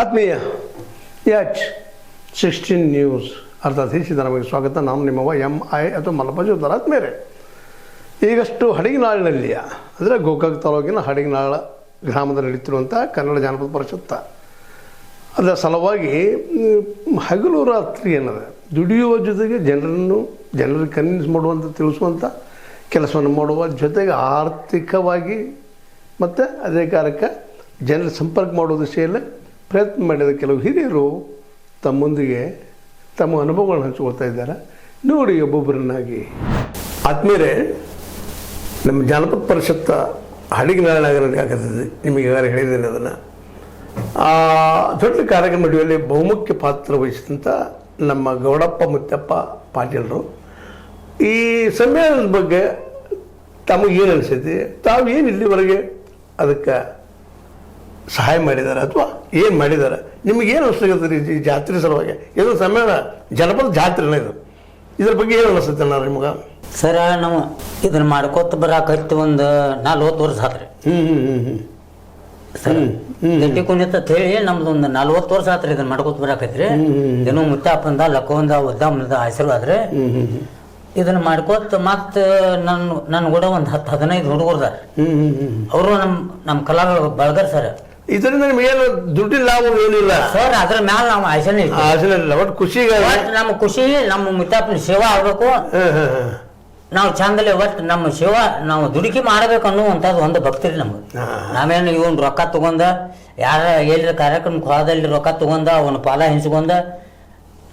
ಆತ್ಮೀಯ H16 news ಅರ್ಥಾತ್ ಹಿಸಿದ ನಮಗೆ ಸ್ವಾಗತ. ನಾವು ನಿಮ್ಮವ MI ಅಥವಾ ಮಲ್ಲಪ್ಪಾಜಿ ಉದ್ದಾರ ಆತ್ಮೇರೆ. ಈಗಷ್ಟು ಹಡಗಿನಾಳಿನಲ್ಲಿಯ ಅಂದರೆ ಗೋಕಾಕ್ ತಾಲೂಕಿನ ಹಡಗಿನಾಳ ಗ್ರಾಮದಲ್ಲಿ ನಡೀತಿರುವಂಥ ಕನ್ನಡ ಜಾನಪದ ಪರಿಷತ್ತ ಅದರ ಸಲುವಾಗಿ ಹಗಲು ರಾತ್ರಿ ಏನದ ದುಡಿಯುವ ಜೊತೆಗೆ ಜನರಿಗೆ ಕನ್ವಿನ್ಸ್ ಮಾಡುವಂಥ ತಿಳಿಸುವಂಥ ಕೆಲಸವನ್ನು ಮಾಡುವ ಜೊತೆಗೆ ಆರ್ಥಿಕವಾಗಿ ಮತ್ತು ಅದೇ ಕಾಲಕ್ಕೆ ಜನರ ಸಂಪರ್ಕ ಮಾಡೋ ದಿಶೆಯಲ್ಲಿ ಪ್ರಯತ್ನ ಮಾಡಿದ ಕೆಲವು ಹಿರಿಯರು ತಮ್ಮೊಂದಿಗೆ ತಮ್ಮ ಅನುಭವಗಳನ್ನು ಹಂಚಿಕೊಳ್ತಾ ಇದ್ದಾರೆ. ನೋಡಿ ಒಬ್ಬೊಬ್ಬರನ್ನಾಗಿ. ಆತ್ಮೀಯರೇ, ನಮ್ಮ ಜಾನಪದ ಪರಿಷತ್ತ ಹಡಗಿನಾಳಾಗ ನಡೆಯಾಕತ್ತದೆ. ನಿಮಗೆ ಈಗಾಗಲೇ ಹೇಳಿದ್ದೇನೆ ಅದನ್ನು. ಆ ದೊಡ್ಡ ಕಾರ್ಯಕ್ರಮ ನಡೆಯುವಲ್ಲಿ ಬಹುಮುಖ್ಯ ಪಾತ್ರ ವಹಿಸಿದಂಥ ನಮ್ಮ ಗೌಡಪ್ಪ ಮುತ್ತಪ್ಪ ಪಾಟೀಲರು ಈ ಸಮ್ಮೇಳನದ ಬಗ್ಗೆ ತಮಗೇನು ಅನಿಸೈತಿ, ತಾವು ಏನು ಇಲ್ಲಿವರೆಗೆ ಅದಕ್ಕೆ ಸಹಾಯ ಮಾಡಿದ್ದಾರೆ ಅಥವಾ ಏನು ಮಾಡಿದ್ದಾರೆ, ನಿಮಗೇನು ಅನಿಸ್ತದೆ ಈ ಜಾತ್ರೆ ಸಲುವಾಗಿ? ಇದು ಸಮ್ಮೇಳನ ಜನಪದ ಜಾತ್ರೆನೇ ಇದು. ಇದ್ರ ಬಗ್ಗೆ ಏನು ಅನಿಸುತ್ತೆ ಅಣ್ಣ ನಿಮ್ಗೆ? ಸರ, ನಾವು ಇದನ್ನ ಮಾಡ್ಕೋತ ಬರಾಕತ್ತಿ ಒಂದು 40 ವರ್ಷ ಆತ್ರಿ. ಸರ್, ಗಟ್ಟಿ ಕುಣಿತ ಅಂತ ಹೇಳಿ ನಮ್ದು ಒಂದು 40 ವರ್ಷ ಆತ್ರಿ ಇದನ್ನ ಮಾಡ್ಕೋತ ಬರಾಕತ್ರಿ. ಏನೋ ಮುತ್ತಪ್ಪಂದ ಲಕ್ಕವಂದ ಉದ್ದಾಮದ ಆಶೀರ್ವಾದ್ರಿ. ಇದನ್ನ ಮಾಡ್ಕೋತ ಮತ್ತೆ ನನ್ನ ಕೂಡ ಒಂದು 10-15 ಹುಡುಗರ್ದಾರ. ಅವರು ನಮ್ಮ ಕಲಾವಿದರು ಬಳಗರ್ ಸರ್. ಇದರಿಂದ ನಿಮಗೇನು ದುಡ್ಡಿನ ಲಾಭ ಏನಿಲ್ಲ ಸರ್. ಅದ್ರ ಮ್ಯಾಲ ನಾವು ಆಸೆನೇ ಇಲ್ಲ. ಒಟ್ಟು ಖುಷಿಗೆ ನಮ್ಮ ಖುಷಿ ನಮ್ಮ ಮುತ್ತಪ್ಪನ ಸೇವಾ ಆಗ್ಬೇಕು. ನಾವು ಚಂದಲೆ ಒಟ್ಟು ನಮ್ಮ ಸೇವಾ ನಾವು ದುಡುಕಿ ಮಾಡ್ಬೇಕು ಅನ್ನುವಂಥದ್ದು ಒಂದು ಭಕ್ತಿ ರೀ ನಮ್ಗೆ. ನಾವೇನು ಇವನ್ ರೊಕ್ಕ ತಗೊಂಡ ಯಾರ ಎಲ್ಲಿ ಕಾರ್ಯಕ್ರಮಕ್ಕೆ ಹೋದಲ್ಲಿ ರೊಕ್ಕ ತಗೊಂಡ ಅವನ ಪಾಲ ಹೆಂಚ್ಕೊಂಡ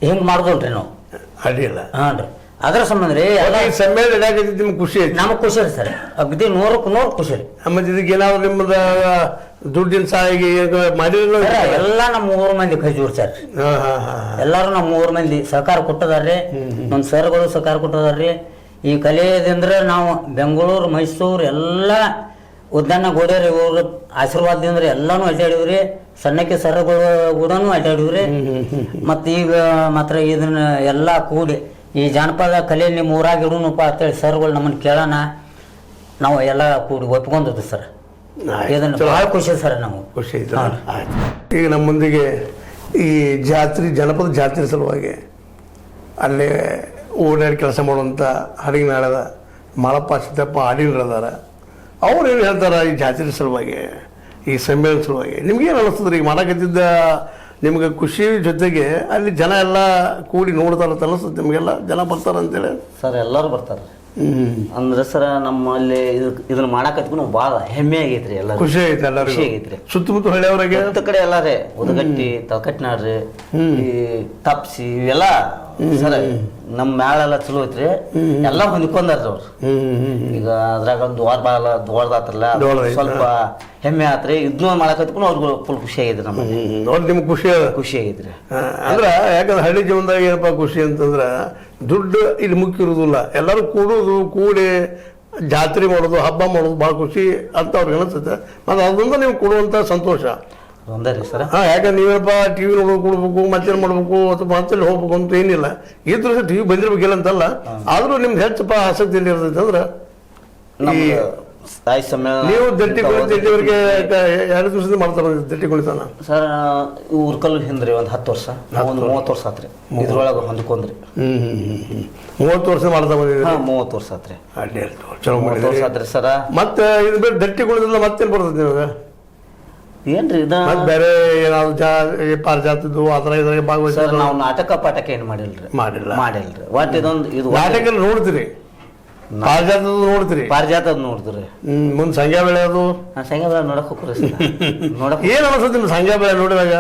ಹಿಂಗೆ ಮಾಡೋದಲ್ರಿ ನಾವು. ಅಡ್ಡಿಲ್ಲ. ಹಾಂ ರೀ, ಅದರ ಸಂಬಂಧ ರೀ ಎಲ್ಲ ಸಮ್ಮೇಳನ ನಿಮ್ಗೆ ಖುಷಿ ಐತಿ? ನಮಗೆ ಖುಷಿ ರೀ ಸರ್, ಅಗದಿ 100ಕ್ಕೆ 100 ಖುಷಿ ರೀ. ಮತ್ತೆ ಇದಕ್ಕೆ ಏನಾದ್ರು ನಿಮ್ಮದ ದುಡ್ಡಿನ ಸಹಾಯ ಮಾಡಿರೋ ಎಲ್ಲ ನಮ್ಮ 3 ಮಂದಿ ಕೈ ಜೋಡ್ ಸರ್. ಎಲ್ಲಾರು ನಮ್ಮ 3 ಮಂದಿ ಸಹಕಾರ ಕೊಟ್ಟದಾರ್ರಿ. ನಮ್ಮ ಸರ್ಗಳು ಸಹಕಾರ ಕೊಟ್ಟದಾರ್ರಿ. ಈ ಕಲೆಯದಂದ್ರೆ ನಾವು ಬೆಂಗಳೂರು ಮೈಸೂರು ಎಲ್ಲ ಉದ್ಯಾನ ಗೋಡ್ಯಾರಿ ಇವ್ರ ಆಶೀರ್ವಾದದಿಂದ ಎಲ್ಲಾನು ಅಡ್ಡಾಡಿವ್ರಿ. ಸಣ್ಣಕ್ಕೆ ಸರ್ಗಳು ಕೂಡ ಅಡ್ಡಾಡಿವ್ರಿ. ಮತ್ತು ಈಗ ಮಾತ್ರ ಇದನ್ನ ಎಲ್ಲ ಕೂಡಿ ಈ ಜಾನಪದ ಕಲೆ ನಿಮ್ಮ ಊರಾಗ ಇಡೋಣಪ್ಪ ಅಂತೇಳಿ ಸರ್ಗಳು ನಮ್ಮನ್ನು ಕೇಳೋಣ ನಾವು ಎಲ್ಲ ಕೂಡಿ ಒಪ್ಕೊಂಡದ್ದು ಸರ್. ಇದನ್ನು ಭಾಳ ಖುಷಿ ಸರ್. ನಾವು ಖುಷಿ ಐತೆ. ಈಗ ನಮ್ಮ ಮುಂದಿಗೆ ಈ ಜನಪದ ಜಾತ್ರೆ ಸಲುವಾಗಿ ಅಲ್ಲೇ ಓಡಾಡಿ ಕೆಲಸ ಮಾಡುವಂಥ ಹಡಗಿನಾಳದ ಮಲಪ್ಪ ಸಿದ್ದಪ್ಪ ಅಡಿಗರದಾರ. ಅವ್ರು ಏನು ಹೇಳ್ತಾರೆ ಈ ಜಾತ್ರೆ ಸಲುವಾಗಿ, ಈ ಸಮ್ಮೇಳನ ಸಲುವಾಗಿ ನಿಮ್ಗೇನು ಅನಿಸ್ತದ್ರಿ? ಈಗ ಮಾಡಕತ್ತಿದ್ದ ನಿಮ್ಗೆ ಖುಷಿ ಜೊತೆಗೆ ಅಲ್ಲಿ ಜನ ಎಲ್ಲ ಕೂಡಿ ನೋಡ್ತಾರಂತ ಅನಿಸ್ತದೆ ನಿಮಗೆಲ್ಲ? ಜನ ಬರ್ತಾರ ಅಂತೇಳಿ ಸರ್? ಎಲ್ಲರೂ ಬರ್ತಾರೆ. ಅಂದ್ರೆ ಸರ ನಮ್ಮಲ್ಲಿ ಇದನ್ನ ಮಾಡಾಕತ್ಗೂ ನಾವು ಭಾಳ ಹೆಮ್ಮೆ ಆಗೈತ್ರಿ. ಎಲ್ಲ ಖುಷಿ ಐತೆ, ಎಲ್ಲರೂ ಖುಷಿ ಆಗೈತ್ರಿ. ಸುತ್ತಮುತ್ತ ಹಳ್ಳಿಯವ್ರಿಗೆ ಕಡೆ ಎಲ್ಲಾರೇ ಉದಗಟ್ಟಿ ತಲಕಟ್ನಾಡ್ರಿ ಈ ತಪ್ಸಿ ಇವೆಲ್ಲ ಸರ ನಮ್ಮ ಮ್ಯಾಳೆಲ್ಲ ಚಲೋ ಐತ್ರಿ. ಎಲ್ಲ ಹೊಂದ್ಕೊಂಡಾರ್ರಿ ಅವ್ರು. ಈಗ ಅದ್ರಾಗ ಒಂದು ದೊಡ್ಡದಾತ್ರಲ್ಲ ಸ್ವಲ್ಪ ಹೆಮ್ಮೆ ಆತ್ರಿ. ಇದನ್ನ ಮಾಡಾಕತ್ಗೂ ಅವ್ರಿಗೆ ಫುಲ್ ಖುಷಿ ಆಗೈತ್ರಿ. ನಮಗೆ ನೋಡಿ ನಿಮ್ಗೆ ಖುಷಿ ಆಗೈತ್ರಿ. ಅಂದ್ರೆ ಯಾಕಂದ್ರೆ ಹಳ್ಳಿ ಜೀವನದಾಗ ಏನಪ್ಪ ಖುಷಿ ಅಂತಂದ್ರೆ ದುಡ್ಡು ಇಲ್ಲಿ ಮುಖ್ಯ ಇರೋದಿಲ್ಲ. ಎಲ್ಲರೂ ಕೂಡಿ ಜಾತ್ರೆ ಮಾಡೋದು, ಹಬ್ಬ ಮಾಡೋದು ಭಾಳ ಖುಷಿ ಅಂತ ಅವ್ರಿಗೆ ಅನಿಸುತ್ತೆ. ಮತ್ತು ಅದರಿಂದ ನೀವು ಕೊಡುವಂಥ ಸಂತೋಷ ಒಂದೇ ರೀ ಸರ್. ಯಾಕಂದ್ರೆ ನೀವೇನಪ್ಪ ಟಿವಿ ನೋಡೋದು ಕೊಡ್ಬೇಕು, ಮತ್ತೇನು ಮಾಡ್ಬೇಕು ಅಥವಾ ಮತ್ತಲ್ಲಿ ಹೋಗ್ಬೇಕು ಅಂತ ಏನಿಲ್ಲ. ಇದ್ರ ಟಿವಿ ಬಂದಿರ್ಬೇಕಿಲ್ಲ ಅಂತಲ್ಲ, ಆದ್ರೂ ನಿಮ್ಗೆ ಹೆಚ್ಚಪ್ಪ ಆಸಕ್ತಿ ಎಲ್ಲಿ ಇರ್ತೈತೆ ಅಂದ್ರೆ ನೀವು ದಟ್ಟಿ ಕುಣಿತವರಿಗೆ 2 ದಿವಸದಿಂದ ಮಾಡ್ತಾರೆ ದಟ್ಟಿ ಕುಣಿತಾನ ಸರ್. ಊರ್ಕಲ್ ಹಿಂದ್ರಿ ಒಂದು 10 ವರ್ಷ, ಒಂದು 30 ವರ್ಷ ಆತ್ರಿ ಇದ್ರೊಳಗೆ ಹೊಂದ್ಕೊಂಡ್ರಿ. 30 ವರ್ಷ ಮಾಡ್ತಾ ಬಂದಿದ್ರಿ? 30 ವರ್ಷ ಆತ್ರಿ. ಚಲೋ 30 ವರ್ಷ ಆತ್ರಿ ಸರ. ಮತ್ತೆ ಇದು ಬೇರೆ ದಟ್ಟಿ ಕುಣಿದ್ರಲ್ಲ ಮತ್ತೇನು ಬರ್ತದೆ ನಿಮಗೆ? ಏನ್ರಿ ಇದ ಬೇರೆ ಏನಾದ್ರು ಪಾರಿಜಾತದ್ದು ಆ ಥರ ಇದ್ರಾಗ ಭಾಗವಹಿಸ? ನಾವು ನಾಟಕ ಪಾಠಕ ಏನು ಮಾಡಿಲ್ರಿ. ಒಟ್ಟು ಇದು ನಾಟಕ ನೋಡ್ತೀರಿ? ಪಾರಿಜಾತದ್ದು ನೋಡ್ತೀರಿ? ಪಾರಿಜಾತದ್ ನೋಡ್ತೀರಿ. ಮುಂದೆ ಸಂಗ್ಯಾ ಬೆಳೆ ಅದು ಸಂಗ್ಯಾ ಬೆಳೆ ನೋಡಕ್ ಹೋಗ್ರಿ. ನೋಡಕ್ ಏನ್ ಅನಿಸ್ತದೆ ನಿಮ್ಗೆ ಸಂಗ್ಯಾ ಬೆಳೆ ನೋಡಿದಾಗ?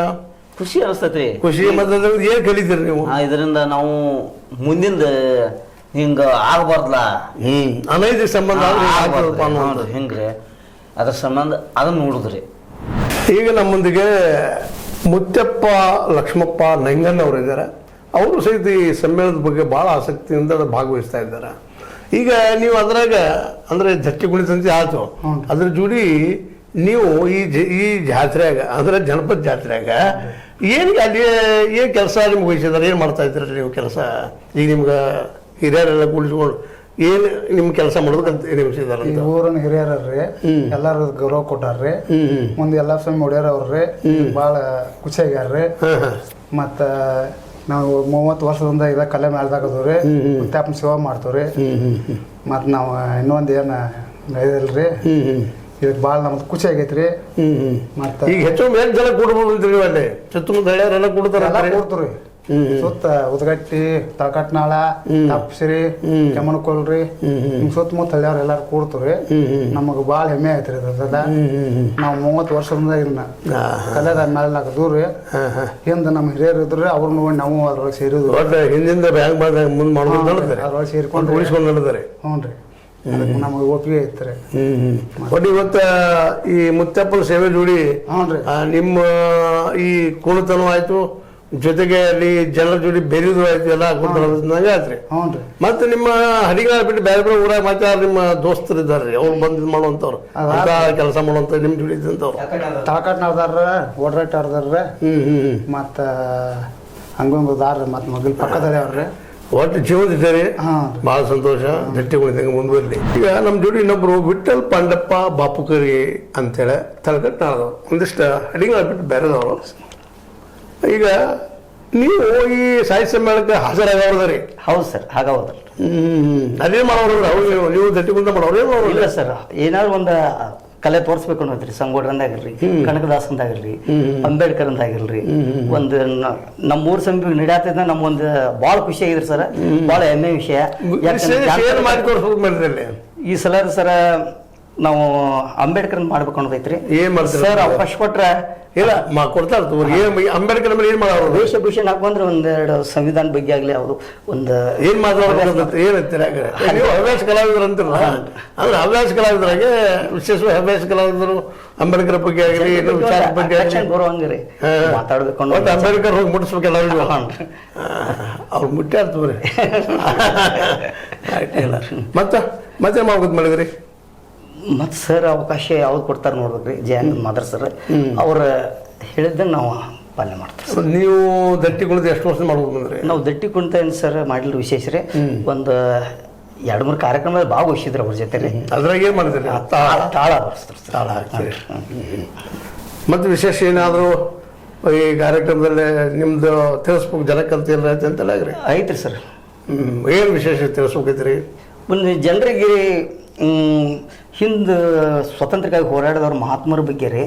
ಖುಷಿ ಅನಿಸ್ತೈತ್ರಿ. ಖುಷಿ. ಮತ್ತೆ ಏನ್ ಕಲಿತೀರಿ ನೀವು ಇದರಿಂದ? ನಾವು ಮುಂದಿಂದ ಹಿಂಗ ಆಗ್ಬಾರ್ದಲ್ಲ, ಅನೈತಿಕ ಸಂಬಂಧ ಹಿಂಗ್ರಿ, ಅದ್ರ ಸಂಬಂಧ ಅದನ್ನ ನೋಡುದ್ರಿ. ಈಗ ನಮ್ಮೊಂದಿಗೆ ಮುತ್ತಪ್ಪ ಲಕ್ಷ್ಮಪ್ಪ ನಂಗನ್ ಅವರು ಇದ್ದಾರೆ. ಅವರು ಸಹಿತ ಈ ಸಮ್ಮೇಳನದ ಬಗ್ಗೆ ಭಾಳ ಆಸಕ್ತಿಯಿಂದ ಭಾಗವಹಿಸ್ತಾ ಇದ್ದಾರೆ. ಈಗ ನೀವು ಅದ್ರಾಗ ಅಂದರೆ ದಟ್ಟಿ ಕುಣಿತಂತೆ ಆಯ್ತು, ಅದ್ರ ಜೋಡಿ ನೀವು ಈ ಜಾತ್ರೆಯಾಗ ಅಂದರೆ ಜನಪದ ಜಾತ್ರೆಯಾಗ ಏನು ಅಲ್ಲಿ ಏನು ಕೆಲಸ ನಿಮ್ಗೆ ವಹಿಸಿದಾರೆ? ಏನು ಮಾಡ್ತಾ ಇದ್ದೀರ ನೀವು ಕೆಲಸ? ಈಗ ನಿಮ್ಗೆ ಹಿರಿಯರೆಲ್ಲ ಕೂಡಿಸ್ಕೊಂಡು ಏನು ನಿಮ್ಮ ಕೆಲಸ ಮಾಡೋದಕ್ಕೆ ನೇಮಿಸಿದಾರ ಈ ಊರಿನ ಹಿರಿಯರ್ರಿ ಎಲ್ಲಾರು ಗೌರವ ಕೊಟ್ಟಾರ್ರಿ. ಮುಂದೆ ಎಲ್ಲ ಸ್ವಾಮಿ ಒಡೆಯರ್ ಅವ್ರಿ ಭಾಳ ಖುಷಿ ಆಗ್ಯಾರ್ರಿ. ಮತ್ತ ನಾವು 30 ವರ್ಷದಿಂದ ಇದ ಕಲೆ ಮಾಡ್ದಾಕದವ್ರಿ. ಮುತ್ತಾಪನ ಸೇವಾ ಮಾಡ್ತೇವ್ರಿ. ಮತ್ತು ನಾವು ಇನ್ನೊಂದು ಏನು ಇದಲ್ರಿ ಇದಕ್ಕೆ ಭಾಳ ನಮ್ದು ಖುಷಿ ಆಗೈತ್ರಿ. ಮತ್ತು ಈಗ ಹೆಚ್ಚು ಮೇಲೆ ಜನ ಕೂಡ್ಬೋದು ಅಲ್ಲಿ ಸುತ್ತಮುತ್ತ ಹಳ್ಳಿಯರೆಲ್ಲ ಕೂಡ್ತಾರ ಕೊಡ್ತೀವ್ರಿ. ಸುತ್ತ ಉದ್ಗಟ್ಟಿ, ತಳಕಟ್ನಾಳ, ತಪ್ಸಿರಿ, ಕೆಮ್ಮನಕೊಲ್ರಿ, ಹಿಂಗೆ ಸುತ್ತಮುತ್ತ ಹಳ್ಳಿಯವ್ರು ಎಲ್ಲಾರು ಕೂಡ್ತೀವ್ರಿ. ನಮಗೆ ಭಾಳ ಹೆಮ್ಮೆ ಐತ್ರಿ ಅದ. ನಾವು 30 ವರ್ಷದಿಂದ ಇದನ್ನ ಕಲೆದ ಮಾಡ್ಲಾಕದವ್ರಿ. ಹಿಂದೆ ನಮ್ಮ ಹಿರಿಯರು ಇದ್ರಿ, ಅವ್ರು ನೋಡಿ ನಾವು ಅದ್ರೊಳಗೆ ಸೇರಿದ್ವಿ. ಹಿಂದಿಂದ ಬ್ಯಾಂಕ್ ಮುಂದೆ ಮಾಡೋದು ಅದ್ರೊಳಗೆ ಸೇರ್ಕೊಂಡು ಉಳಿಸ್ಕೊಂಡು ನಡೆದಾರೆ. ಹ್ಞೂ ರೀ, ನಮಗೆ ಒಪ್ಪಿಗೆ ಐತ್ರಿ. ಒಟ್ಟು ಇವತ್ತ ಈ ಮುತ್ತಪ್ಪನ ಸೇವೆ ಜೋಡಿ ನಿಮ್ಮ ಈ ಕುಣತನ ಆಯ್ತು, ಜೊತೆಗೆ ಅಲ್ಲಿ ಜನರ ಜೋಡಿ ಬೆರೆದು ಆಯ್ತು, ಎಲ್ಲ ನಂಗೆ ಆಯ್ತ್ರಿ. ಮತ್ತೆ ನಿಮ್ಮ ಹಡಿಗಾಳ ಬಿಟ್ಟು ಬೇರೆ ಬೇರೆ ಊರಾಗ ಮತ್ತೆ ನಿಮ್ಮ ದೋಸ್ತರು ಇದ್ದಾರೆ, ಅವ್ರು ಬಂದು ಮಾಡುವಂತವ್ರು ಕೆಲಸ ಮಾಡುವಂತ ನಿಮ್ ಜೋಡಿ ಇದ್ದಂತವ್ರು ತಳಕಟ್ನಾಳ್ದಾರ, ಓಡ್ರಾಟವ್ರದಾರ, ಮತ್ತ ಹಂಗೊಂದಾರ, ಮತ್ ಮಗಲ್ ಪಕ್ಕದಲ್ಲಿ ಅವ್ರಿ. ಒಟ್ಟು ಜೀವದಿದ್ದಾರೆ. ಬಹಳ ಸಂತೋಷ. ಗಟ್ಟಿಗಳಿದ್ದಂಗೆ ಮುಂದುವರಲಿ. ಈಗ ನಮ್ಮ ಜೋಡಿ ಇನ್ನೊಬ್ರು ವಿಠಲ್ ಪಾಂಡಪ್ಪ ಬಾಪುಕರಿ ಅಂತೇಳಿ ತಳಕಟ್ನಾಳದವ್ರು, ಒಂದಿಷ್ಟು ಹಡಿಗಾಳ ಬಿಟ್ಟು ಬೇರೆದವರು. ಈಗ ನೀವು ಈ ಸಾಹಿತ್ಯ ಸಮ್ಮೇಳನಕ್ಕೆ ಹಾಜರಾಗವ್ರದ್ರಿ? ಹೌದು ಸರ್, ಹಾಗೌದ್ರಿ. ಅದೇನ್ ಮಾಡೋರು ಅವ್ರು? ನೀವು ದಟ್ಟಿಗುಂದ ಮಾಡೋರು ಏನು ಮಾಡೋರು? ಇಲ್ಲ ಸರ್, ಏನಾದ್ರು ಒಂದು ಕಲೆ ತೋರಿಸ್ಬೇಕು ಅನ್ನೋದ್ರಿ. ಸಂಗೋಡ್ರಂದಾಗಿರ್ರಿ, ಕನಕದಾಸ್ ಅಂದಾಗಿರ್ರಿ, ಅಂಬೇಡ್ಕರ್ ಅಂದಾಗಿರ್ರಿ, ಒಂದು ನಮ್ಮೂರ್ ಸಂಬಿ ನಡ್ಯಾತಿದ್ದ ನಮ್ಗೊಂದು ಭಾಳ ಖುಷಿ ಆಗಿದ್ರಿ ಸರ್. ಭಾಳ ಹೆಮ್ಮೆ ವಿಷಯ. ಈ ಸಲ ಸರ ನಾವು ಅಂಬೇಡ್ಕರ್ ಮಾಡ್ಬೇಕು ಅನ್ನೋದೈತ್ರಿ. ಏನ್ ಮಾಡ್ತಾರೆ ಸರ್? ಅವಕಾಶ ಕೊಟ್ರೆ ಇಲ್ಲ ಕೊಡ್ತಾ ಇರ್ತೀವಿ. ಅಂಬೇಡ್ಕರ್ ಮೇಲೆ ಏನ್ ಮಾಡೋರು? ವೇಷಭೂಷಣ ಹಾಕೊಂಡ್ರೆ ಒಂದೆರಡು ಸಂವಿಧಾನ ಬಗ್ಗೆ ಆಗ್ಲಿ ಅವರು ಒಂದು ಏನ್ ಮಾತಾಡೋದು ಏನಂತೀರ? ನೀವು ಹವ್ಯಾಸ ಕಲಾವಿದರು ಅಂತಿರಲ್ಲ, ಅಂದ್ರೆ ಹವ್ಯಾಸ ಕಲಾವಿದರಾಗೆ ವಿಶೇಷವಾಗಿ ಹವ್ಯಾಸ ಕಲಾವಿದರು ಅಂಬೇಡ್ಕರ್ ಬಗ್ಗೆ ಆಗಲಿ ವಿಚಾರ ಬಗ್ಗೆ ಬರುವಂಗ್ರಿ ಮಾತಾಡ್ಬೇಕು ಅನ್ನೋ. ಅಂಬೇಡ್ಕರ್ ಹೋಗಿ ಮುಟ್ಟಿಸ್ಬೇಕಲ್ಲ ಅವ್ರು ಮುಟ್ಟಾಡ್ತೀವ್ರಿ. ಮತ್ತೆ ಮತ್ತೆ ಮಾಡ್ಬೇಕು ಮಾಡಿದ್ರಿ? ಮತ್ತು ಸರ್ ಅವಕಾಶ ಯಾವ್ದು ಕೊಡ್ತಾರೆ ನೋಡ್ಬೇಕ್ರಿ. ಜಯಂತ್ ಮಾದರ್ ಸರ್ ಅವ್ರ ಹೇಳಿದ್ದಂಗೆ ನಾವು ಪಾಲನೆ ಮಾಡ್ತೀವಿ. ನೀವು ದಟ್ಟಿ ಕುಣಿತ ಎಷ್ಟು ವರ್ಷ ಮಾಡ್ಬೋದು ಬಂದ್ರಿ? ನಾವು ದಟ್ಟಿ ಕುಣಿತ ಏನು ಸರ್ ಮಾಡಿಲ್ಲ ವಿಶೇಷ ರೀ. ಒಂದು 2-3 ಕಾರ್ಯಕ್ರಮದಲ್ಲಿ ಭಾಗವಹಿಸಿದ್ರು ಅವ್ರ ಜೊತೆ ರೀ. ಅದ್ರಾಗ ಏನು ಮಾಡಿದ್ರಿ? ತಾಳ ಬರ್ಸ್ತಾರೆ, ತಾಳ ಹಾಕ್ತೀವಿ. ಮತ್ತು ವಿಶೇಷ ಏನಾದರೂ ಈ ಕಾರ್ಯಕ್ರಮದಲ್ಲಿ ನಿಮ್ದು ತಿಳಿಸ್ಬೇಕು ಜನಕ್ಕಂತ ಅಂತೆಲ್ಲ ಆಗ್ರಿ? ಐತ್ರಿ ಸರ್. ಏನು ವಿಶೇಷ ತಿಳಿಸ್ಬೇಕೈತ್ರಿ? ಒಂದು ಜನರಿಗೆ ಹಿಂದೆ ಸ್ವತಂತ್ರಕ್ಕಾಗಿ ಹೋರಾಡಿದವ್ರ ಮಹಾತ್ಮರ ಬಗ್ಗೆ ರೀ,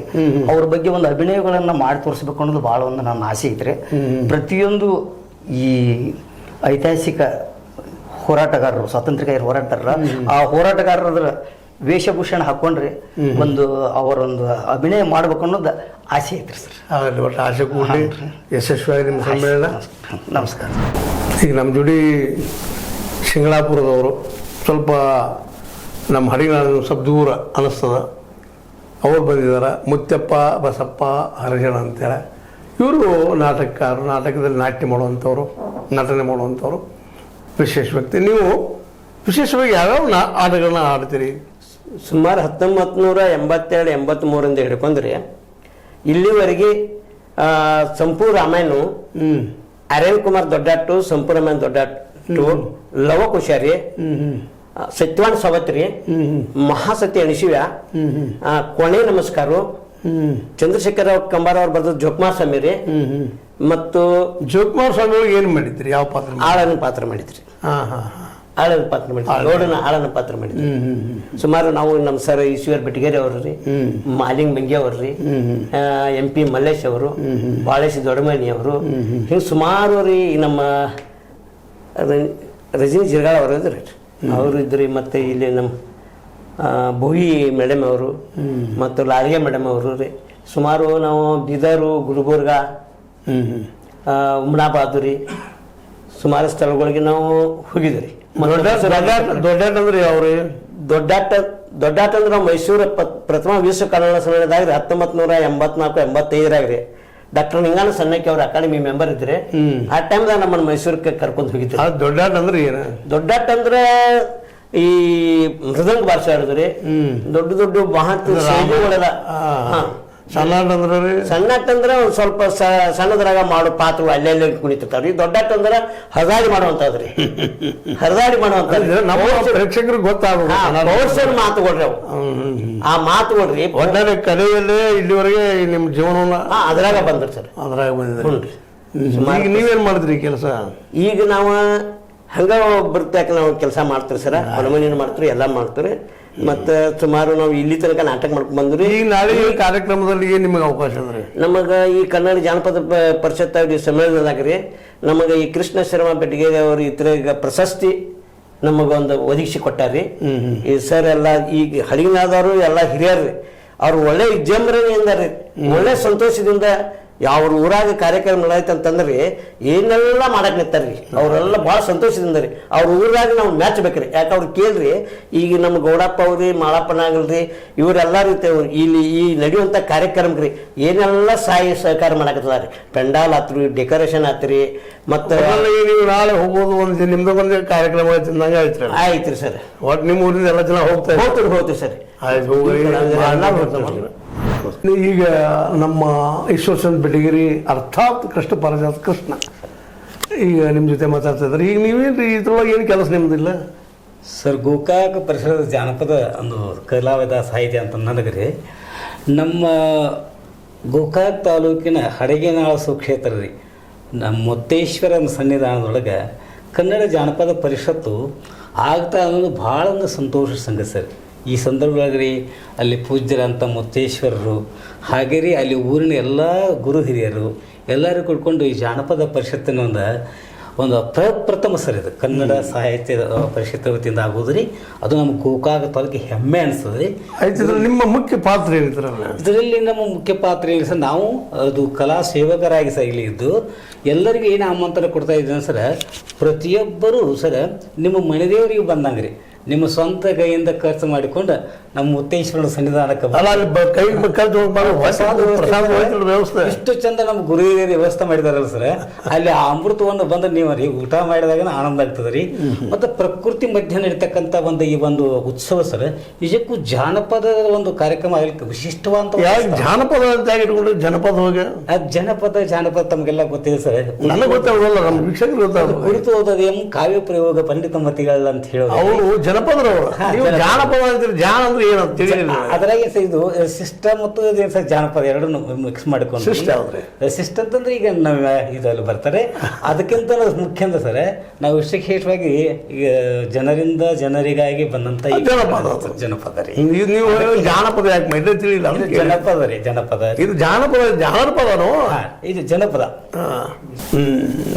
ಅವ್ರ ಬಗ್ಗೆ ಒಂದು ಅಭಿನಯಗಳನ್ನು ಮಾಡಿ ತೋರಿಸ್ಬೇಕು ಅನ್ನೋದು ಭಾಳ ಒಂದು ನನ್ನ ಆಸೆ ಐತ್ರಿ. ಪ್ರತಿಯೊಂದು ಈ ಐತಿಹಾಸಿಕ ಹೋರಾಟಗಾರರು, ಸ್ವಾತಂತ್ರ್ಯಕ್ಕಾಗಿ ಹೋರಾಡ್ತಾರಲ್ಲ, ಆ ಹೋರಾಟಗಾರರ ವೇಷಭೂಷಣ ಹಾಕೊಂಡ್ರಿ ಒಂದು ಅವರೊಂದು ಅಭಿನಯ ಮಾಡ್ಬೇಕು ಅನ್ನೋದು ಆಸೆ ಐತ್ರಿ ಸರ್. ಆಗಲಿ, ಒಟ್ಟು ಆಸೆ ಕೂಡಿ ಯಶಸ್ವಿಯಾಗಿ ನಿಮ್ಮ ಸಮ್ಮೇಳನ. ನಮಸ್ಕಾರ. ಈಗ ನಮ್ಮ ಜೋಡಿ ಶಿಂಗಳಾಪುರದವರು, ಸ್ವಲ್ಪ ನಮ್ಮ ಹರಿನಾಳ ಸ್ವಲ್ಪ ದೂರ ಅನ್ನಿಸ್ತದ. ಅವ್ರು ಬಂದಿದ್ದಾರೆ, ಮುತ್ತಪ್ಪ ಬಸಪ್ಪ ಹರಿಜನ ಅಂತೇಳಿ. ಇವರು ನಾಟಕಕಾರರು, ನಾಟಕದಲ್ಲಿ ನಾಟ್ಯ ಮಾಡುವಂಥವ್ರು, ನಟನೆ ಮಾಡುವಂಥವ್ರು, ವಿಶೇಷ ವ್ಯಕ್ತಿ. ನೀವು ವಿಶೇಷವಾಗಿ ಯಾವ್ಯಾವ ಆಟಗಳನ್ನ ಆಡ್ತೀರಿ? ಸುಮಾರು 1982-83 ಹಿಡ್ಕೊಂಡ್ರಿ ಇಲ್ಲಿವರೆಗೆ ಸಂಪೂರ್ ರಾಮಾಯಣ, ಅರವಿಂದ್ ಕುಮಾರ್ ದೊಡ್ಡಾಟು, ಸಂಪೂರ್ ರಾಮಾಯಣ ದೊಡ್ಡಾಟು, ಲವಕುಶಾರಿ, ಸತ್ಯವಾನ್ ಸವತ್ರಿ, ಮಹಾಸತಿ ಅಣಿಸಿವ್ಯ, ಕೊನೆ ನಮಸ್ಕಾರ, ಚಂದ್ರಶೇಖರ ಕಂಬಾರ ಅವ್ರು ಬರೆದ ಜೋಕುಮಾರ್ ಸ್ವಾಮಿ ರೀ. ಮತ್ತು ಜೋಕುಮಾರ್ ಸ್ವಾಮಿ ಒಳಗೆ ಏನು ಮಾಡಿದ್ರಿ? ಯಾವ ಪಾತ್ರ? ಆಳನ ಪಾತ್ರ ಮಾಡಿದ್ರಿ. ಆಳನ ಪಾತ್ರ ಮಾಡಿದ್ರಿ, ಗೌಡನ ಆಳನ ಪಾತ್ರ ಮಾಡಿದ್ರಿ. ಸುಮಾರು ನಾವು ನಮ್ಮ ಸರ್ ಈಶ್ವರ್ ಬೆಟಗೇರಿ ಅವರು ರೀ, ಮಾಲಿಂಗ್ ಮಂಗಿ ಅವರು ರೀ, MP ಮಲ್ಲೇಶ್ ಅವರು, ಬಾಳೇಶ್ ದೊಡ್ಡಮನಿ ಅವರು, ಹಿಂಗೆ ಸುಮಾರು ರೀ. ನಮ್ಮ ರಜನಿ ಜಿರ್ಗಾಳ ಅವರು ಇದ್ರಿ, ಅವರು ಇದ್ರಿ. ಮತ್ತು ಇಲ್ಲಿ ನಮ್ಮ ಭೋಯಿ ಮೇಡಮ್ ಅವರು ಮತ್ತು ಲಾರಿಗೆ ಮೇಡಮ್ ಅವರು ರೀ. ಸುಮಾರು ನಾವು ಬೀದರು, ಗುಲ್ಬರ್ಗ, ಉಮ್ನಾಬಾದು ಸುಮಾರು ಸ್ಥಳಗಳಿಗೆ ನಾವು ಹೋಗಿದ್ರಿ. ದೊಡ್ಡಾಟ ಅಂದ್ರೆ ಅವ್ರಿ ದೊಡ್ಡಾಟ ಅಂದ್ರೆ ನಾವು ಮೈಸೂರು ಪ್ರಥಮ ವಿಶ್ವ ಕನ್ನಡ ಸಮ್ಮೇಳನದಾಗ್ರಿ 1984-85 ಡಾಕ್ಟರ್ ನಿಂಗಾನ ಸಣ್ಣಕ್ಕೆ ಅವ್ರ ಅಕಾಡೆಮಿ ಮೆಂಬರ್ ಇದ್ರೆ ಆ ಟೈಮ್ದಾಗ ನಮ್ಮನ್ನು ಮೈಸೂರಿಗೆ ಕರ್ಕೊಂಡು ಹೋಗಿದ್ರು. ದೊಡ್ಡಾಟ ಅಂದ್ರೆ ಏನು? ದೊಡ್ಡಾಟ ಅಂದ್ರೆ ಈ ಮೃದಂಗ ಬಾರಿಸಿ ಆಡಿದ್ರಿ, ದೊಡ್ಡ ದೊಡ್ಡ ಮಹತ್ ಶೈಲಿಗಳೆಲ್ಲ ಸಣ್ಣ ಆಟ ಅಂದ್ರೆ ರೀ ಸಣ್ಣಾಟ ಅಂದ್ರೆ ಒಂದು ಸ್ವಲ್ಪ ಸಣ್ಣದ್ರಾಗ ಮಾಡೋ ಪಾತ್ರಗಳು ಅಲ್ಲೆಲ್ಲ ಕುಣಿತಿರ್ತಾವ್ರಿ. ದೊಡ್ಡಾಟ ಅಂದ್ರೆ ಹರದಾಡಿ ಮಾಡುವಂತದ್ರಿ. ಹರದಾಡಿ ಮಾಡುವಂತ ನಮ್ಮ ಪ್ರೇಕ್ಷಕರಿಗೆ ಪೌರುಷನ ಮಾತುಗಳ್ರಿ ಅವು. ಆ ಮಾತುಗಳ್ರಿ ಒಟ್ಟಾರೆ ಕಲೆಯಲ್ಲೇ ಇಲ್ಲಿವರೆಗೆ ನಿಮ್ಮ ಜೀವನವನ್ನ ಅದ್ರಾಗ ಬಂದ್ರಿ ಸರ್. ಅದ್ರಾಗ ಬಂದಿದೆ. ಹುನ್ರಿ. ಈಗ ನೀವೇನ್ ಮಾಡಿದ್ರಿ ಕೆಲಸ? ಈಗ ನಾವು ಹಂಗ ಬರ್ತಾಕ ನಾವು ಕೆಲಸ ಮಾಡ್ತೀವಿ ಸರ. ಮನಮನೇನು ಮಾಡ್ತೀವಿ, ಎಲ್ಲ ಮಾಡ್ತೀವಿ. ಮತ್ತು ಸುಮಾರು ನಾವು ಇಲ್ಲಿ ತನಕ ನಾಟಕ ಮಾಡ್ಕೊಂಡು ಬಂದ್ರಿ. ಈಗ ನಾಳೆ ಈ ಕಾರ್ಯಕ್ರಮದಲ್ಲಿ ಏನು ನಿಮಗೆ ಅವಕಾಶ ಅಂದ್ರೆ? ನಮಗೆ ಈ ಕನ್ನಡ ಜಾನಪದ ಪರಿಷತ್ ಸಮ್ಮೇಳನದಾಗ ರೀ ನಮಗೆ ಈ ಕೃಷ್ಣ ಶರ್ಮಾ ಬೆಟಗೇರಿ ಅವರು ಇತರ ಪ್ರಶಸ್ತಿ ನಮಗೊಂದು ಒದಗಿಸಿ ಕೊಟ್ಟಾರ್ರಿ. ಈ ಸರ್ ಎಲ್ಲ ಈಗ ಹಳಿನಾದವರು ಎಲ್ಲ ಹಿರಿಯರ್ರಿ. ಅವ್ರು ಒಳ್ಳೆ ವಿಜೃಂಭಣೆಯಿಂದ ರೀ, ಒಳ್ಳೆ ಸಂತೋಷದಿಂದ ಯಾವ ಊರಾಗ ಕಾರ್ಯಕ್ರಮ ನಡೆಯುತ್ತೆ ಅಂತಂದ್ರಿ ಏನೆಲ್ಲ ಮಾಡಕ್ ನಿಂತಾರ್ರಿ. ಅವರೆಲ್ಲ ಭಾಳ ಸಂತೋಷದಿಂದ ರೀ. ಅವ್ರ ಊರಾಗ ನಾವು ಮೆಚ್ಚಬೇಕ್ರಿ. ಯಾಕೆ ಅವ್ರು ಕೇಳ್ರಿ, ಈಗ ನಮ್ಮ ಗೌಡಪ್ಪ ಅವ್ರಿ, ಮಾಳಪ್ಪನಾಗಲ್ರಿ, ಇವರೆಲ್ಲ ರೀತಿ ಇಲ್ಲಿ ಈ ನಡೆಯುವಂಥ ಕಾರ್ಯಕ್ರಮಕ್ರಿ ಏನೆಲ್ಲ ಸಹಕಾರ ಮಾಡಕತ್ತದಾರಿ. ಪೆಂಡಾಲ್ ಆತ್ರಿ, ಡೆಕೋರೇಷನ್ ಆತ್ರಿ, ಮತ್ತು ನೀವು ನಾಳೆ ಹೋಗೋದು ಒಂದು ನಿಮ್ದೊಂದು ಕಾರ್ಯಕ್ರಮ ಐತಿ ಆಯ್ತು ಆಯ್ತ್ರಿ ಸರ್. ಒಟ್ಟು ನಿಮ್ಮ ಊರಿಂದ ಎಲ್ಲ ಜನ ಹೋಗ್ತೀವಿ ಸರ್. ಆಯ್ತು ಹೋಗ್ರಿ. ಈಗ ನಮ್ಮ ಈಶ್ವರಚಂದ್ರ ಬೆಟಗೇರಿ ಅರ್ಥಾತ್ ಕೃಷ್ಣ ಪಾರಿಜಾತ ಕೃಷ್ಣ ಈಗ ನಿಮ್ಮ ಜೊತೆ ಮಾತಾಡ್ತಾ ಇದ್ದಾರೆ. ಈಗ ನೀವೇನು ಇದ್ರೊಳಗೆ ಏನು ಕೆಲಸ ನಿಮ್ದಿಲ್ಲ ಸರ್? ಗೋಕಾಕ ಪರಿಸರದ ಜಾನಪದ ಒಂದು ಕಲಾವಿದ ಸಾಹಿತ್ಯ ಅಂತ ನನಗ್ರಿ ನಮ್ಮ ಗೋಕಾಕ್ ತಾಲೂಕಿನ ಹಡಗೇನಾಳ ಸುಕ್ಷೇತ್ರ ರೀ ನಮ್ಮ ಮುತ್ತೇಶ್ವರನ ಸನ್ನಿಧಾನದೊಳಗೆ ಕನ್ನಡ ಜಾನಪದ ಪರಿಷತ್ತು ಆಗ್ತಾ ಅನ್ನೋದು ಭಾಳ ಒಂದು ಸಂತೋಷ ಸಂಗತಿ ಸರ್. ಈ ಸಂದರ್ಭದೊಳಗೆ ರೀ ಅಲ್ಲಿ ಪೂಜ್ಯರಂಥ ಮುತ್ತೇಶ್ವರರು ಹಾಗೆ ರೀ ಅಲ್ಲಿ ಊರಿನ ಎಲ್ಲ ಗುರು ಹಿರಿಯರು ಎಲ್ಲರೂ ಕುಡ್ಕೊಂಡು ಈ ಜಾನಪದ ಪರಿಷತ್ತಿನ ಒಂದು ಪ್ರಪ್ರಥಮ ಸರ್ ಇದು ಕನ್ನಡ ಸಾಹಿತ್ಯ ಪರಿಷತ್ ವತಿಯಿಂದ ಆಗೋದು ರೀ. ಅದು ನಮ್ಮ ಗೋಕಾಕ ತಾಲೂಕಿಗೆ ಹೆಮ್ಮೆ ಅನಿಸ್ತದೆ ರೀ. ಆಯ್ತು, ನಿಮ್ಮ ಮುಖ್ಯ ಪಾತ್ರ ಏನಿದ್ರಲ್ಲ ಇದರಲ್ಲಿ ನಮ್ಮ ಮುಖ್ಯ ಪಾತ್ರ ಏನು ಸರ್, ನಾವು ಅದು ಕಲಾ ಸೇವಕರಾಗಿ ಸರ್ ಇಲ್ಲಿ ಇದ್ದು ಎಲ್ಲರಿಗೂ ಏನು ಆಮಂತ್ರಣ ಕೊಡ್ತಾ ಇದ್ದೇನೆ ಸರ್. ಪ್ರತಿಯೊಬ್ಬರೂ ಸರ್ ನಿಮ್ಮ ಮನೆದೇವರಿಗೆ ಬಂದಂಗೆ ರೀ ನಿಮ್ಮ ಸ್ವಂತ ಕೈಯಿಂದ ಖರ್ಚು ಮಾಡಿಕೊಂಡು ನಮ್ಮ ಮುತ್ತೇಶ್ವರನ ಸನ್ನಿಧಾನಕ್ಕೆ ವ್ಯವಸ್ಥೆ ಇಷ್ಟು ಚಂದ ನಮ್ಮ ಗುರು ಹಿರಿಯರು ವ್ಯವಸ್ಥೆ ಮಾಡಿದಾರಲ್ಲ ಸರ್. ಅಲ್ಲಿ ಆ ಅಮೃತವನ್ನು ಬಂದು ನೀವು ರೀ ಊಟ ಮಾಡಿದಾಗ ಆನಂದ ಆಗ್ತದೆ ರೀ. ಮತ್ತು ಪ್ರಕೃತಿ ಮಧ್ಯೆ ನಡೀತಕ್ಕಂಥ ಈ ಒಂದು ಉತ್ಸವ ಸರ್ ನಿಜಕ್ಕೂ ಜಾನಪದದ ಒಂದು ಕಾರ್ಯಕ್ರಮ ಆಗಲಿಕ್ಕೆ ವಿಶಿಷ್ಟವಾದ ಜಾನಪದ ಅಂತ ಇಟ್ಕೊಂಡು ಜನಪದ ಹೋಗಿ ಜಾನಪದ ತಮಗೆಲ್ಲ ಗೊತ್ತಿದೆ ಸರ್. ನನಗೆ ಗೊತ್ತಾಗೋಲ್ಲ, ನಮ್ಮ ವೀಕ್ಷಕರು ಗೊತ್ತಾಗ ಕುರಿತು ಓದೋದು ಕಾವ್ಯ ಪ್ರಯೋಗ ಪಂಡಿತ ಮತಿಗಳ ಅಂತ ಹೇಳೋದು ಅವರು ಜನಪದರವರು. ಜಾನಪದ ಅಂತೀರಿ, ಜಾನ ಅಂದ್ರೆ ಏನಂತ ತಿಳಿಲಿಲ್ಲ. ಅದ್ರಾಗೆ ಸರ್ ಇದು ಶಿಷ್ಟ ಮತ್ತು ಜಾನಪದ ಎರಡು ಮಿಕ್ಸ್ ಮಾಡ್ಕೊಂಡು ಶಿಷ್ಟ ಅಂತಂದ್ರೆ ಈಗ ನಾವು ಇದಲ್ಲಿ ಬರ್ತಾರೆ. ಅದಕ್ಕಿಂತ ಮುಖ್ಯ ಅಂತ ಸರ್ ನಾವು ವಿಶೇಷವಾಗಿ ಈಗ ಜನರಿಂದ ಜನರಿಗಾಗಿ ಬಂದಂತ ಜನಪದ ರೀ. ನೀವು ಜಾನಪದ ಯಾಕೆ ಮೈದ ತಿಳಿಲ್ಲ? ಜನಪದ ರೀ, ಜನಪದ ಇದು ಜಾನಪದ ಜಾನಪದನೋ ಇದು ಜನಪದ.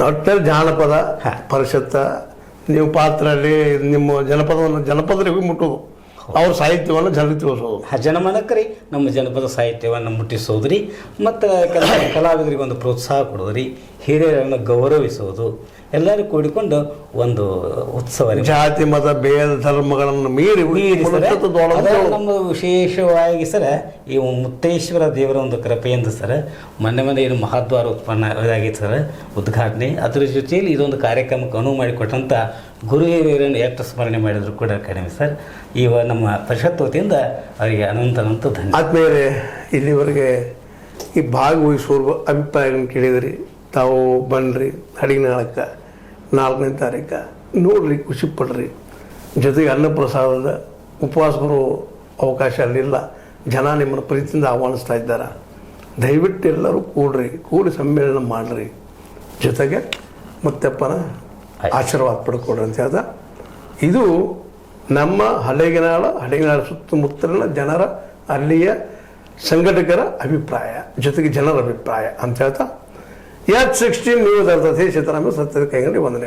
ಒಟ್ಟಲ್ಲಿ ಜಾನಪದ ಪರಿಷತ್ತ ನೀವು ಪಾತ್ರ ಅಲ್ಲಿ ನಿಮ್ಮ ಜನಪದರಿಗೆ ಮುಟ್ಟೋದು, ಅವ್ರ ಸಾಹಿತ್ಯವನ್ನು ಜನರಿಗೆ ತಿಳಿಸೋದು, ಜನಮನಕ್ಕೆ ರೀ ನಮ್ಮ ಜನಪದ ಸಾಹಿತ್ಯವನ್ನು ಮುಟ್ಟಿಸೋದು ರೀ. ಮತ್ತು ಕಲಾವಿದರಿಗೆ ಒಂದು ಪ್ರೋತ್ಸಾಹ ಕೊಡೋದು ರೀ, ಹಿರಿಯರನ್ನು ಗೌರವಿಸೋದು, ಎಲ್ಲರೂ ಕೂಡಿಕೊಂಡು ಒಂದು ಉತ್ಸವ ರೀ. ಜಾತಿ ಮತ ಭೇದ ಧರ್ಮಗಳನ್ನು ಮೀರಿ ನಮ್ಮ ವಿಶೇಷವಾಗಿ ಸರ್ ಈ ಮುತ್ತೇಶ್ವರ ದೇವರ ಒಂದು ಕೃಪೆಯಿಂದ ಸರ್ ಮೊನ್ನೆ ಏನು ಮಹಾದ್ವಾರ ಉತ್ಪನ್ನ ಇದಾಗಿತ್ತು ಸರ್ ಉದ್ಘಾಟನೆ. ಅದ್ರ ಜೊತೆಯಲ್ಲಿ ಇದೊಂದು ಕಾರ್ಯಕ್ರಮಕ್ಕೆ ಅನುವು ಮಾಡಿಕೊಟ್ಟಂಥ ಗುರು ಹಿರಿಯರನ್ನು ಎಷ್ಟು ಸ್ಮರಣೆ ಮಾಡಿದ್ರು ಕೂಡ ಕಡಿಮೆ ಸರ್. ನಮ್ಮ ಪರಿಷತ್ ವತಿಯಿಂದ ಅವರಿಗೆ ಅನಂತ ಧನ್ಯವಾದ. ಆದ್ಮೇಲೆ ಇಲ್ಲಿವರೆಗೆ ಈ ಭಾಗವಹಿಸುವ ಅಭಿಪ್ರಾಯಗಳನ್ನು ಕೇಳಿದ್ರಿ. ತಾವು ಬನ್ನಿರಿ ಹಡಿನಾಳಕ್ಕೆ 4ನೇ ತಾರೀಕು ನೋಡ್ರಿ, ಖುಷಿ ಪಡ್ರಿ. ಜೊತೆಗೆ ಅನ್ನಪ್ರಸಾದದ ಉಪವಾಸ ಬರೋ ಅವಕಾಶ ಅಲ್ಲಿಲ್ಲ. ಜನ ನಿಮ್ಮನ್ನು ಪ್ರೀತಿಯಿಂದ ಆಹ್ವಾನಿಸ್ತಾ ಇದ್ದಾರೆ. ದಯವಿಟ್ಟು ಎಲ್ಲರೂ ಕೂಡಿ ಸಮ್ಮೇಳನ ಮಾಡಿರಿ. ಜೊತೆಗೆ ಮುತ್ತಪ್ಪನ ಆಶೀರ್ವಾದ ಪಡ್ಕೊಡ್ರಿ ಅಂತ ಹೇಳ್ದ. ಇದು ನಮ್ಮ ಹಳೆಗನಾಳ ಸುತ್ತಮುತ್ತಲಿನ ಜನರ ಅಲ್ಲಿಯ ಸಂಘಟಕರ ಅಭಿಪ್ರಾಯ, ಜೊತೆಗೆ ಜನರ ಅಭಿಪ್ರಾಯ ಅಂತ ಹೇಳ್ತಾ H16 ನ್ಯೂಸ್ ಅರ್ಥ ಸಿದ್ದರಾಮಯ್ಯ ಸತ್ಯದ ಕೈಗೊಂಡು ವಂದನೆ.